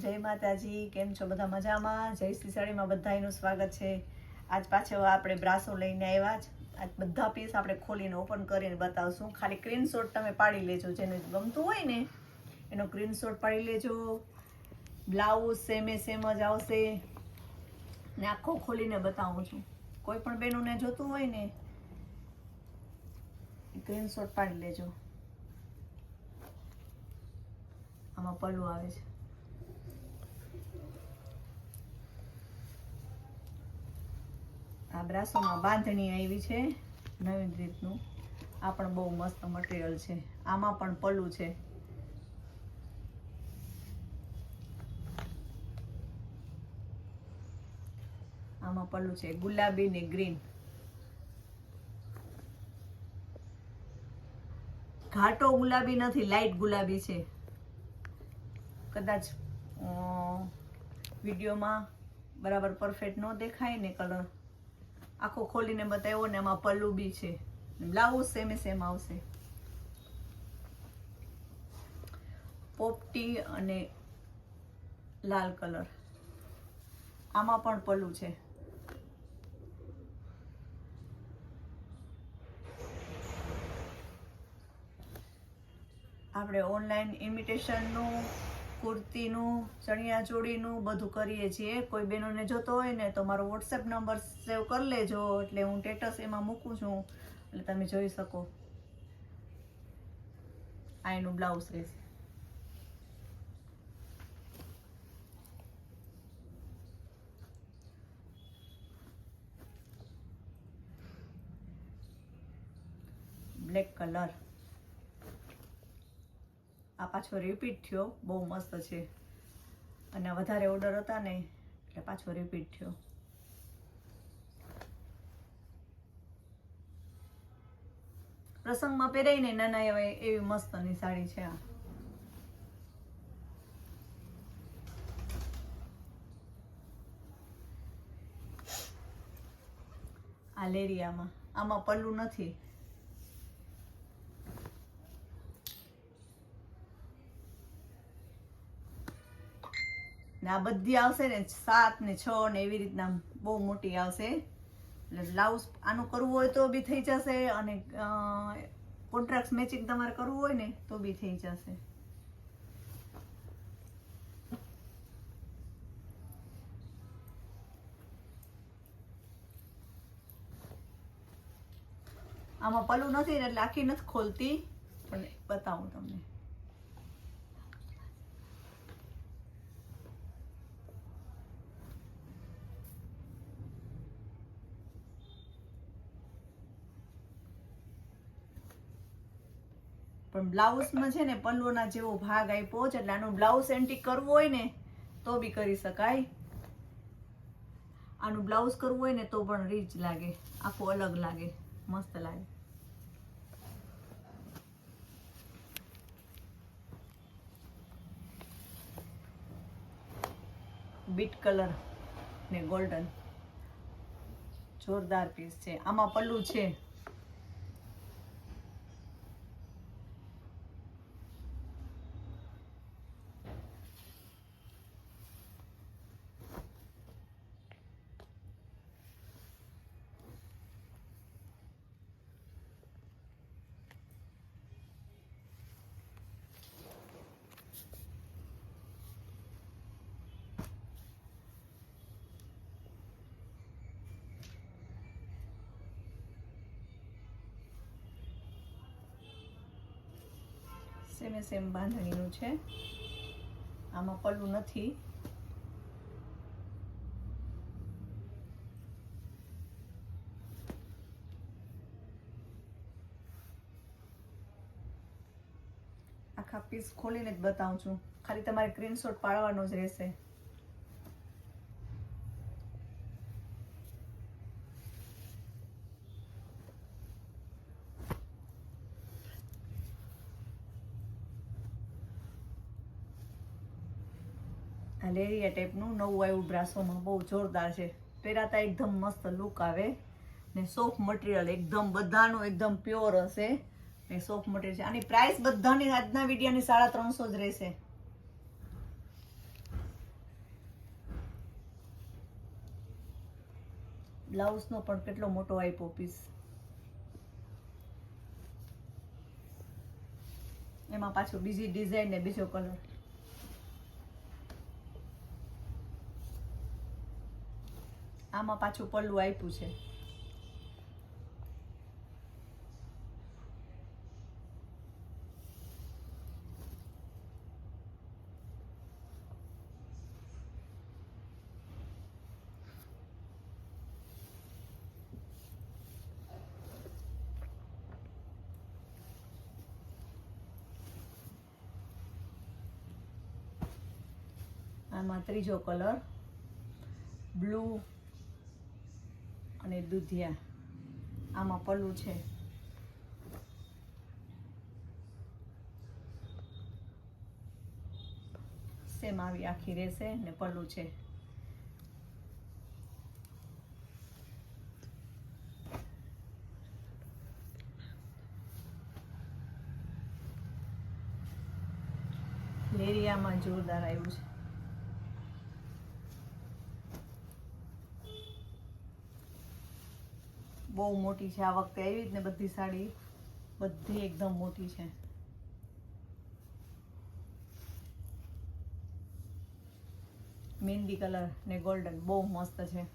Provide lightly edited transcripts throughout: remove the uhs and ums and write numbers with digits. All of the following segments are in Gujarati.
જય માતાજી, કેમ છો બધા? મજામાં? જય શ્રી સાડીમાં બધાનું સ્વાગત છે. આજ પાછો આપણે બ્રાસો લઈને આવ્યા જ. આજ બધા પીસ આપણે ખોલીને ઓપન કરીને બતાવશું. ખાલી સ્ક્રીનશોટ તમે પાડી લેજો, જેને ગમતું હોય ને એનો સ્ક્રીનશોટ પાડી લેજો. બ્લાઉઝ સેમ જ આવશે ને આખો ખોલીને બતાવું છું. કોઈ પણ બહેનોને જોતું હોય ને સ્ક્રીનશોટ પાડી લેજો. આમાં પલ્લું આવે છે. આ બ્રાસોમાં બાંધણી આવી છે નવીન રીતનું. આ પણ બહુ મસ્ત મટીરિયલ છે. આમાં પણ પલ્લું છે. આમાં પલ્લું છે ગુલાબી ને ગ્રીન. ઘાટો ગુલાબી નથી, લાઈટ ગુલાબી છે. કદાચ વિડીયોમાં બરાબર પરફેક્ટ ન દેખાય ને કલર. આખો ખોલીને બતાવ્યો ને એમાં પલ્લું બી છે. બ્લાઉઝ સેમ આવશે. પોપટી અને લાલ કલર. આમાં પણ પલ્લું છે. આપણે ઓનલાઈન ઇમિટેશનનું, કુર્તીનું, ચણિયા ચોળીનું બધું કરીએ છીએ. કોઈ બહેનોને જોતો હોય ને તો મારો વોટ્સએપ નંબર સેવ કરી લેજો, એટલે હું સ્ટેટસ એમાં મૂકું છું, એટલે તમે જોઈ શકો. આ એનું બ્લાઉઝ રહેશે. Black colour. આ પાછો રિપીટ થયો, બહુ મસ્ત છે. અને વધારે ઓર્ડર હતા ને એટલે પાછો રિપીટ થયો. પ્રસંગમાં પહેરાઈને નાના એવી મસ્તની સાડી છે. આ લેરિયામાં. આમાં પલ્લું નથી. ને આ બધી આવશે ને 7 ને 6 ને એવી રીતના બહુ મોટી આવશે. એટલે બ્લાઉઝ આનું કરવું હોય તો બી થઈ જશે, અને કોન્ટ્રાક્ટ મેચિંગ તમારે કરવું હોય ને તો બી થઈ જશે. આમાં પલ્લું નથી ને એટલે આખી નથી ખોલતી, પણ બતાવું તમને. પણ બ્લાઉઝમાં છે ને પલ્લુના જેવો ભાગ આપ્યો છે, એટલે આનું બ્લાઉઝ એન્ટિક કરવું હોય ને તો બી કરી શકાય. આનું બ્લાઉઝ કરવું હોય ને તો પણ રીચ લાગે, આખું અલગ લાગે, મસ્ત લાગે. બીટ કલર ને ગોલ્ડન, જોરદાર પીસ છે. આમાં પલ્લું છે. સેમ બાંધણીનું છે. આમાં પલ્લું નથી. આખા પીસ ખોલીને જ બતાવું છું. ખાલી તમારે સ્ક્રીનશોટ પાડવાનો જ રહેશે. આ લેરિયા ટાઈપનું નવું આવ્યું બ્રાસોમાં, બહુ જોરદાર છે. પહેરાતા એકદમ મસ્ત લુક આવે ને સોફ્ટ મટીરિયલ એકદમ, બધાનું એકદમ પ્યોર હશે ને સોફ્ટ મટીરિયલ છે. આની પ્રાઇસ બધાની આજના વિડીયોની 350 જ રહેશે. બ્લાઉઝનો પણ કેટલો મોટો આપ્યો પીસ. એમાં પાછું બીજી ડિઝાઇન ને બીજો કલર. આમાં પાછું પલ્લું આપ્યું છે. આમાં ત્રીજો કલર બ્લુ અને દૂધિયા. આમાં પલ્લું છે. સેમ આવી આખી રહેશે ને પલ્લું છે. લેરિયામાં જોરદાર આવ્યું છે. બહુ મોટી છે આ વખતે આવી જ ને બધી સાડી બધી એકદમ મોટી છે. મહેંદી કલર ને ગોલ્ડન બહુ મસ્ત છે.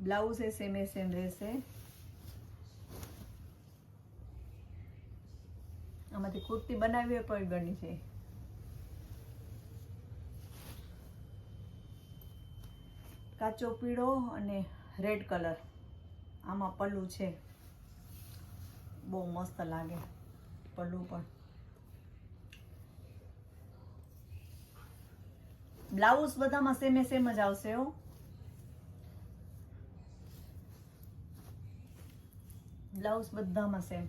બ્લાઉઝ એ સેમ રહેશે. આમાંથી કુર્તી બનાવી હોય પણ બની છે. કાચો પીળો અને રેડ કલર. આમાં પલ્લું છે. બહુ મસ્ત લાગે પલ્લું પણ. બ્લાઉઝ બધામાં સેમ જ આવશે હો. બ્લાઉઝ બધામાં સેમ.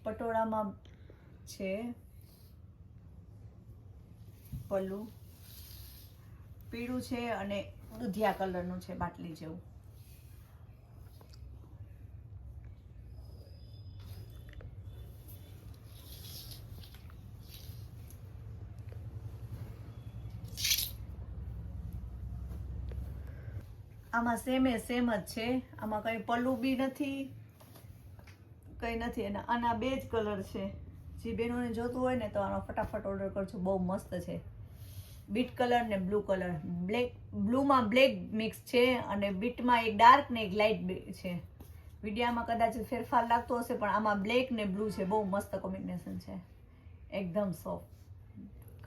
પટોળામાં છે પલ્લું પીળું છે અને દૂધિયા કલરનું છે બાટલી જેવું. આમાં સેમ જ છે. આમાં કઈ પલ્લું બી નથી કઈ નથી. અને આના બે જ કલર છે. જે બહેનોને જોતું હોય ને તો આનો ફટાફટ ઓર્ડર કરજો. બહુ મસ્ત છે. બીટ કલર ને બ્લુ કલર. બ્લુમાં બ્લેક મિક્સ છે અને બીટમાં એક ડાર્ક ને એક લાઇટ છે. વિડીયામાં કદાચ ફેરફાર લાગતો હશે પણ આમાં બ્લેક ને બ્લુ છે. બહુ મસ્ત કોમ્બિનેશન છે. એકદમ સોફ્ટ.